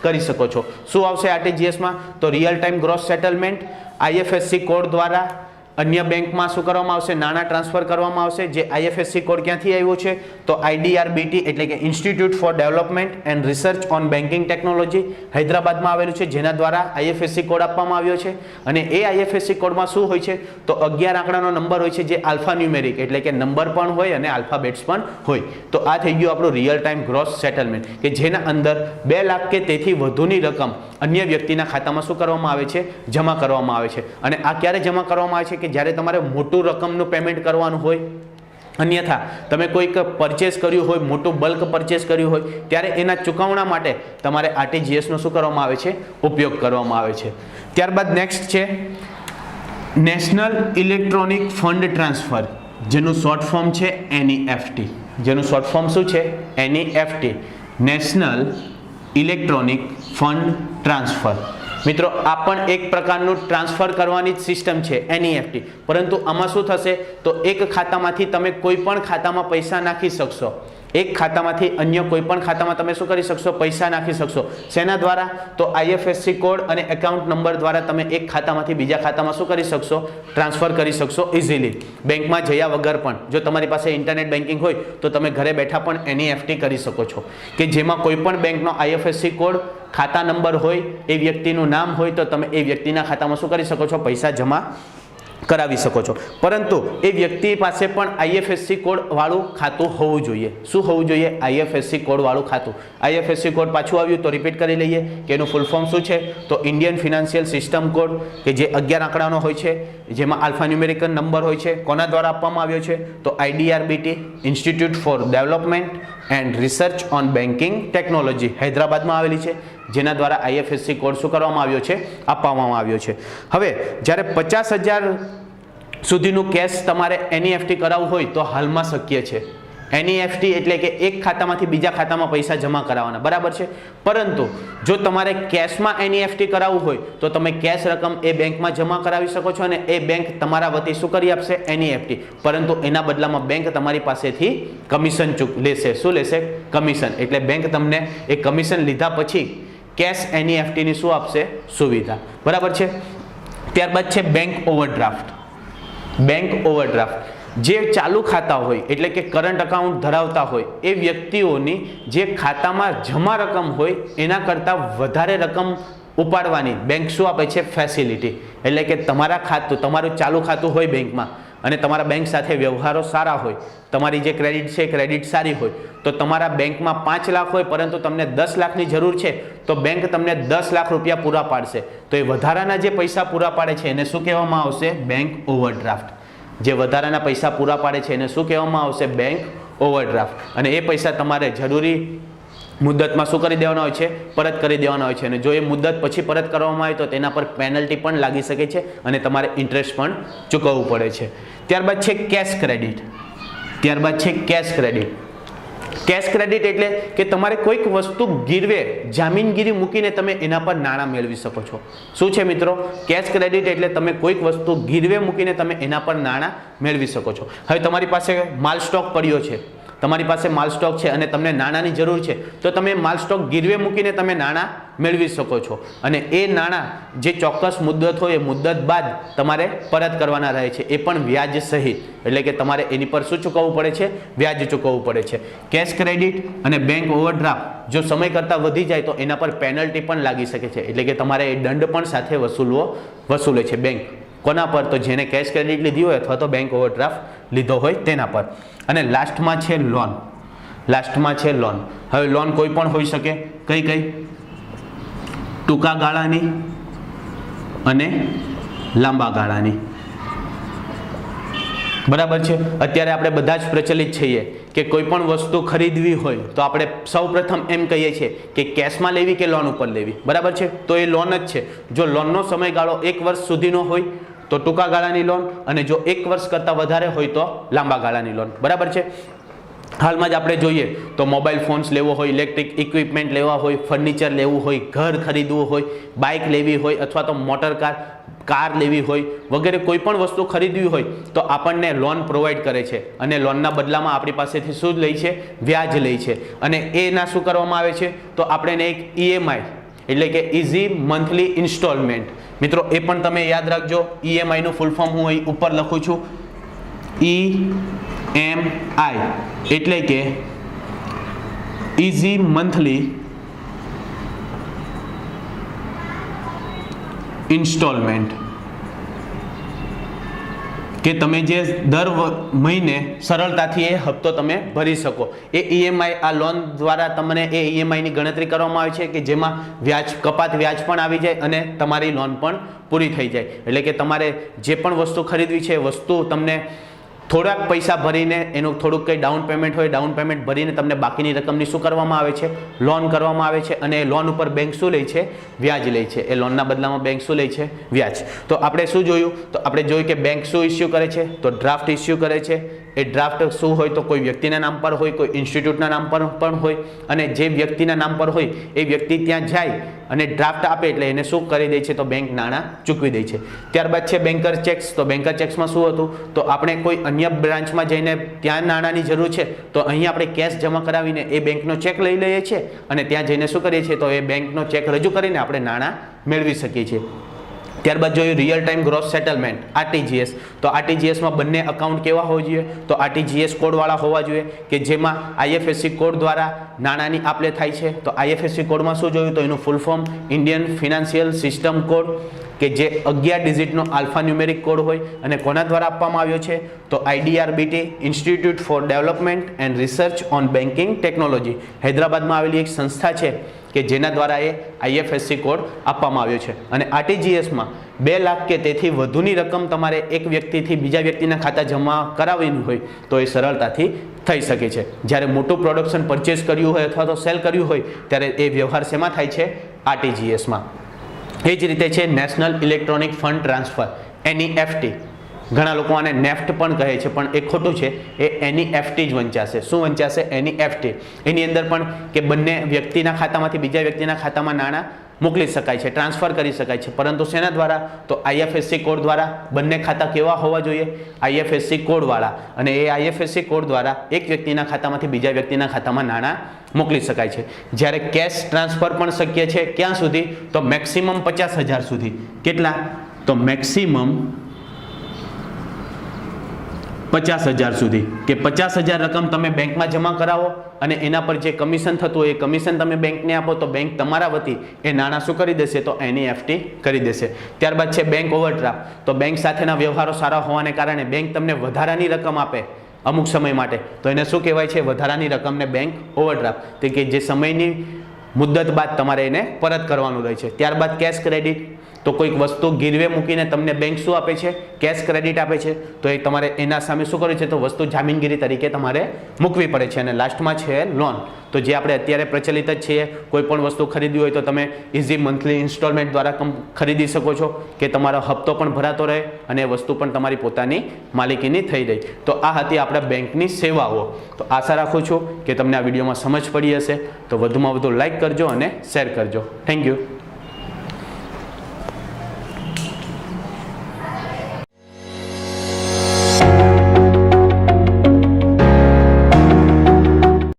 કરી શકો છો। શું આવશે આરટીજીએસ માં? તો real time gross settlement, IFSC code દ્વારા अन्य बैंक में शू करवामां आवशे? नाणां ट्रांसफर करवामां आवशे। जे आईएफएससी कोड क्यांथी आव्यो छे? तो आईडीआरबीटी एटले के institute for development and research on banking technology Hyderabad में आवेलुं छे, जेना द्वारा आईएफएससी कोड आपवामां आव्यो छे। अने ए आईएफएससी कोड में शुं होय छे? तो 11 आंकड़ानो नंबर होय छे, जे अल्फा न्यूमेरिक एटले के नंबर पण होय अने अल्फाबेट्स पण होय। तो आ थई गयुं आपणुं रियल टाइम ग्रोस सेटलमेंट के जेना अंदर 2 लाख के तेथी वधुनी रकम अन्य व्यक्तिना खातामां शुं करवामां आवे छे? जमा करवामां आवे छे। अने आ क्यारे जमा करवामां आवे छे? જ્યારે તમારે મોટું રકમનું પેમેન્ટ કરવાનું હોય, અન્યથા તમે કોઈક પરચેસ કર્યું હોય, મોટું બલ્ક પરચેસ કર્યું હોય, ત્યારે એના ચૂકવણા માટે તમારે આરટીજીએસ નો શું કરવામાં આવે છે? ઉપયોગ કરવામાં આવે છે। ત્યારબાદ નેક્સ્ટ છે નેશનલ ઇલેક્ટ્રોનિક ફંડ ટ્રાન્સફર, જેનું શોર્ટ ફોર્મ છે NEFT। જેનું શોર્ટ ફોર્મ શું છે? NEFT, national electronic fund transfer. मित्रों आ पण एक प्रकारનું ट्रांसफर करवानी सिस्टम है NEFT, परंतु आमां शुं थशे? तो एक खातामांथी तमे कोईपण खातामां पैसा नाखी शकशो। एक खातामांथी अन्य कोईपण खातामां तमे शुं करी शकशो? पैसा नाखी शकशो। शेना द्वारा? तो आईएफएससी कोड अने एकाउंट नंबर द्वारा तमे एक खातामांथी बीजा खातामां शुं करी शकशो? ट्रांसफर करी शकशो इजीली। बेंकमां जया वगर पण जो तमारी पासे इंटरनेट बेंकिंग होय तो तमे घरे बैठा पण NEFT करी शको छो, के जेमां कोईपण बेंकनो आईएफएससी कोड, खाता नंबर होय, ए व्यक्तिनुं नाम होय तो तमे ए व्यक्तिना खातामां शुं करी शको छो? पैसा जमा करावी शको छो। परंतु ए व्यक्ति पासे पण आईएफएससी कोड वाळुं खातुं होवुं जोईए। शुं होवुं जोईए? आईएफएससी कोड वाळुं खातुं। आईएफएससी कोड पाछुं आव्युं तो रिपीट करी लईए के एनुं फूल फॉर्म शुं छे? तो इंडियन फिनांशियल सिस्टम कोड, के जे 11 आंकड़ानो होय छे, जेमां अल्फा न्यूमेरिक नंबर होय छे। कोना द्वारा आपवामां आव्यो छे? तो IDRBT, institute for development and research on banking technology Hyderabad में आवेली छे, जेना द्वारा आईएफएससी कोड शुं करवामां आव्यो छे? आपवामां आव्यो छे। हवे ज्यारे 50,000 सुधीनुं केश तमारे NEFT कराववुं होय तो हालमां शक्य छे। NEFT एटले के एक खातामांथी बीजा खातामां पैसा जमा कराववाना, बराबर छे। परंतु जो तमारे केशमां NEFT कराववुं होय तो तमे केश रकम ए बेंकमां जमा करावी शको छो अने ए बेंक तमारा वती शुं करी आपशे? NEFT। परंतु एना बदलामां बेंक तमारी पासेथी कमीशन लेशे। शुं लेशे? कमीशन। एटले बेंक तमने ए कमीशन लीधा पछी केश NEFT नी शुं आपशे? सुविधा, बराबर छे। त्यारबाद छे बैंक ओवरड्राफ्ट। बैंक ओवरड्राफ्ट जे चालू खाता होय एटले के करंट अकाउंट धरावता होय ए व्यक्तिओनी जे खातामां जमा रकम होय एना करता वधारे रकम उपाडवानी बैंक शुं आपे छे? फेसिलिटी। एटले के तमारा खातुं, तमारुं चालू खातुं होय बेंकमां अने तमारा बैंक साथे व्यवहारो सारा होय, तमारी जे क्रेडिट छे क्रेडिट सारी होय, तो तमारा बैंक में 5 लाख होय परंतु तमने 10 लाख की जरूर है तो बैंक तमने 10 लाख रुपया पूरा पाड़शे। तो ये वधाराना जे पैसा पूरा पाड़े छे एने शुं कहेवामां आवशे? Bank overdraft. जे वधाराना पैसा पूरा पाड़े छे एने शुं कहेवामां आवशे? Bank overdraft. अने ए पैसा तमारे जरूरी मुद्दत में शुं करी देवाना होय छे? परत करी देवाना होय छे। अने जो ए मुद्दत पछी परत करवामां आवे तो तेना पर पेनल्टी पण लागी शके छे अने तमारे इंटरेस्ट पण चूकवવું પડે છે। ત્યારબાદ છે કેશ ક્રેડિટ। ત્યારબાદ છે કેશ ક્રેડિટ। કેશ ક્રેડિટ એટલે કે તમારે કોઈક વસ્તુ ગીરવે જામીનગીરી મૂકીને તમે એના પર નાણાં મેળવી શકો છો। શું છે મિત્રો? કેશ ક્રેડિટ એટલે તમે કોઈક વસ્તુ ગીરવે મૂકીને તમે એના પર નાણાં મેળવી શકો છો। હવે તમારી પાસે માલ સ્ટોક પડ્યો છે, તમારી પાસે માલ સ્ટોક છે અને તમને નાણાંની જરૂર છે તો તમે માલ સ્ટોક ગીરવે મૂકીને તમે નાણાં મેળવી શકો છો અને એ નાણાં જે ચોક્કસ મુદ્દત હોય એ મુદ્દત બાદ તમારે પરત કરવાના રહે છે, એ પણ વ્યાજ સહિત। એટલે કે તમારે એની પર શું ચૂકવવું પડે છે? વ્યાજ ચૂકવવું પડે છે। કેશ ક્રેડિટ અને બેંક ઓવરડ્રાફ્ટ જો સમય કરતાં વધી જાય તો એના પર પેનલ્ટી પણ લાગી શકે છે, એટલે કે તમારે એ દંડ પણ સાથે વસૂલે છે બેંક। કોના પર? તો જેને કેશ ક્રેડિટ લીધી હોય અથવા તો બેંક ઓવરડ્રાફ્ટ લીધો હોય તેના પર। અને લાસ્ટમાં છે લોન। લાસ્ટમાં છે લોન। હવે લોન કોઈ પણ હોઈ શકે, કઈ કઈ? ટૂંકા ગાળાની અને લાંબા ગાળાની, બરાબર છે। અત્યારે આપણે બધા જ પ્રચલિત છીએ કે કોઈ પણ વસ્તુ ખરીદવી હોય તો આપણે સૌપ્રથમ એમ કહીએ છીએ કે કેશમાં લેવી કે લોન ઉપર લેવી, બરાબર છે। તો એ લોન જ છે। જો લોનનો સમયગાળો 1 વર્ષ સુધીનો હોય તો ટૂંકા ગાળાની લોન અને જો 1 વર્ષ કરતાં વધારે હોય તો લાંબા ગાળાની લોન, બરાબર છે। હાલમાં જ આપણે જોઈએ તો મોબાઈલ ફોન્સ લેવો હોય, ઇલેક્ટ્રિક ઇક્વિપમેન્ટ લેવા હોય, ફર્નિચર લેવું હોય, ઘર ખરીદવું હોય, બાઇક લેવી હોય અથવા તો મોટર કાર લેવી હોય વગેરે કોઈ પણ વસ્તુ ખરીદવી હોય તો આપણને લોન પ્રોવાઈડ કરે છે અને લોનના બદલામાં આપણી પાસેથી શું લે છે? વ્યાજ લે છે. અને એના શું કરવામાં આવે છે? તો આપણે એક EMI એટલે કે ઇઝી મંથલી ઇન્સ્ટોલમેન્ટ. મિત્રો એ પણ તમે યાદ રાખજો. EMI નું ફૂલ ફોર્મ હું અહીં ઉપર લખું છું. EMI એટલે કે ઇઝી મંથલી ઇન્સ્ટોલમેન્ટ, કે તમે જે દર મહિને સરળતાથી એ હપ્તો તમે ભરી શકો. એ EMI આ લોન દ્વારા તમને એ EMI ની ગણતરી કરવામાં આવે છે કે જેમાં કપાત વ્યાજ પણ આવી જાય અને તમારી લોન પણ પૂરી થઈ જાય. એટલે કે તમારે જે પણ વસ્તુ ખરીદવી છે એ વસ્તુ તમને થોડાક પૈસા ભરીને એનું થોડુંક કંઈ ડાઉન પેમેન્ટ હોય, ડાઉન પેમેન્ટ ભરીને તમને બાકીની રકમની શું કરવામાં આવે છે? લોન કરવામાં આવે છે. અને એ લોન ઉપર બેંક શું લે છે? વ્યાજ લે છે. એ લોનના બદલામાં બેંક શું લે છે? વ્યાજ. તો આપણે શું જોયું? તો આપણે જોયું કે બેંક શું ઇસ્યુ કરે છે? તો ડ્રાફ્ટ ઇસ્યુ કરે છે. એ ડ્રાફ્ટ શું હોય? તો કોઈ વ્યક્તિના નામ પર હોય, કોઈ ઇન્સ્ટિટ્યૂટના નામ પર પણ હોય. અને જે વ્યક્તિના નામ પર હોય એ વ્યક્તિ ત્યાં જાય અને ડ્રાફ્ટ આપે એટલે એને શું કરી દે છે? તો બેંક નાણાં ચૂકવી દે છે. ત્યારબાદ છે બેન્કર ચેક્સ. તો બેન્કર ચેક્સમાં શું હતું? તો આપણે કોઈ અન્ય બ્રાન્ચમાં જઈને ત્યાં નાણાંની જરૂર છે તો અહીં આપણે કેશ જમા કરાવીને એ બેંકનો ચેક લઈ લઈએ છીએ અને ત્યાં જઈને શું કરીએ છીએ? તો એ બેંકનો ચેક રજૂ કરીને આપણે નાણાં મેળવી શકીએ છીએ. ત્યારબાદ જોયું real time gross settlement RTGS. તો RTGSમાં બંને અકાઉન્ટ કેવા હોવા જોઈએ? તો RTGS કોડવાળા હોવા જોઈએ કે જેમાં IFSC કોડ દ્વારા નાણાંની આપ-લે થાય છે. તો IFSC કોડમાં શું જોયું? તો એનું full form Indian financial system code, કે જે 11 ડિજિટનો આલ્ફા ન્યુમેરિક કોડ હોય અને કોના દ્વારા આપવામાં આવ્યો છે? તો IDRBT institute four development and research on banking technology, હૈદરાબાદમાં આવેલી એક સંસ્થા છે કે જેના દ્વારા એ IFSC કોડ આપવામાં આવ્યો છે. અને RTGSમાં 2 લાખ કે તેથી વધુની રકમ તમારે એક વ્યક્તિથી બીજા વ્યક્તિના ખાતા જમા કરાવવાની હોય તો એ સરળતાથી થઈ શકે છે. જ્યારે મોટું પ્રોડક્શન પરચેસ કર્યું હોય અથવા તો સેલ કર્યું હોય ત્યારે એ વ્યવહાર શેમાં થાય છે? RTGSમાં. એ જ રીતે છે national electronic fund transfer NEFT. ઘણા લોકો આને નેફ્ટ પણ કહે છે પણ એ ખોટું છે. એ NEFT જ વંચાશે. શું વંચાશે? NEFT. એની અંદર પણ કે બંને વ્યક્તિના ખાતામાંથી બીજા વ્યક્તિના ખાતામાં નાણાં મોકલી શકાય છે, ટ્રાન્સફર કરી શકાય છે. પરંતુ શેના દ્વારા? તો IFSC કોડ દ્વારા. બંને ખાતા કેવા હોવા જોઈએ? IFSC કોડવાળા. અને એ IFSC કોડ દ્વારા એક વ્યક્તિના ખાતામાંથી બીજા વ્યક્તિના ખાતામાં નાણાં મોકલી શકાય છે. જ્યારે કેશ ટ્રાન્સફર પણ શક્ય છે. ક્યાં સુધી? તો મેક્સિમમ 50,000 સુધી. કેટલા? તો મેક્સિમમ 50,000 સુધી, કે 50,000 રકમ તમે બેંકમાં જમા કરાવો અને એના પર જે કમિશન થતું હોય એ કમિશન તમે બેંકને આપો તો બેંક તમારા વતી એ નાણાં શું કરી દેશે? તો NEFT કરી દેશે. ત્યારબાદ છે બેંક ઓવરડ્રાફ્ટ. તો બેંક સાથેના વ્યવહારો સારા હોવાને કારણે બેંક તમને વધારાની રકમ આપે અમુક સમય માટે તો એને શું કહેવાય છે? વધારાની રકમને બેંક ઓવરડ્રાફ્ટ, કે જે સમયની મુદ્દત બાદ તમારે એને પરત કરવાનું રહે છે. ત્યારબાદ કેશ ક્રેડિટ. તો કોઈક વસ્તુ ગીરવે મૂકીને તમને બેંક શું આપે છે? કેશ ક્રેડિટ આપે છે. તો એ તમારે એના સામે શું કરવું છે? તો વસ્તુ જામીનગીરી તરીકે તમારે મૂકવી પડે છે. અને લાસ્ટમાં છે લોન. તો જે આપણે અત્યારે પ્રચલિત જ છીએ, કોઈ પણ વસ્તુ ખરીદવી હોય તો તમે ઇઝી મંથલી ઇન્સ્ટોલમેન્ટ દ્વારા ખરીદી શકો છો કે તમારો હપ્તો પણ ભરાતો રહે અને એ વસ્તુ પણ તમારી પોતાની માલિકીની થઈ રહી. તો આ હતી આપણા બેંકની સેવાઓ. તો આશા રાખું છું કે તમને આ વિડીયોમાં સમજ પડી હશે. તો વધુમાં વધુ લાઈક કરજો અને શેર કરજો. Thank you.